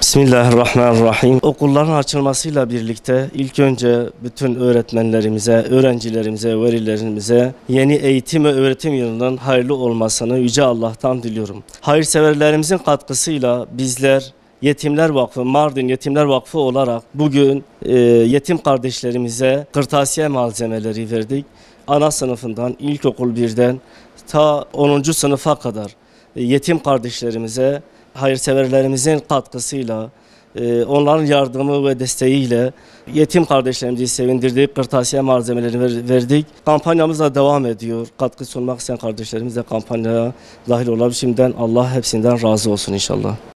Bismillahirrahmanirrahim. Okulların açılmasıyla birlikte ilk önce bütün öğretmenlerimize, öğrencilerimize, velilerimize yeni eğitim ve öğretim yılının hayırlı olmasını Yüce Allah'tan diliyorum. Hayırseverlerimizin katkısıyla bizler Yetimler Vakfı, Mardin Yetimler Vakfı olarak bugün yetim kardeşlerimize kırtasiye malzemeleri verdik. Ana sınıfından, ilkokul 1'den ta 10. sınıfa kadar yetim kardeşlerimize hayırseverlerimizin katkısıyla, onların yardımı ve desteğiyle yetim kardeşlerimizi sevindirdik, kırtasiye malzemeleri verdik. Kampanyamız da devam ediyor. Katkı sunmak isteyen kardeşlerimiz de kampanyaya dahil olabilir. Şimdiden Allah hepsinden razı olsun inşallah.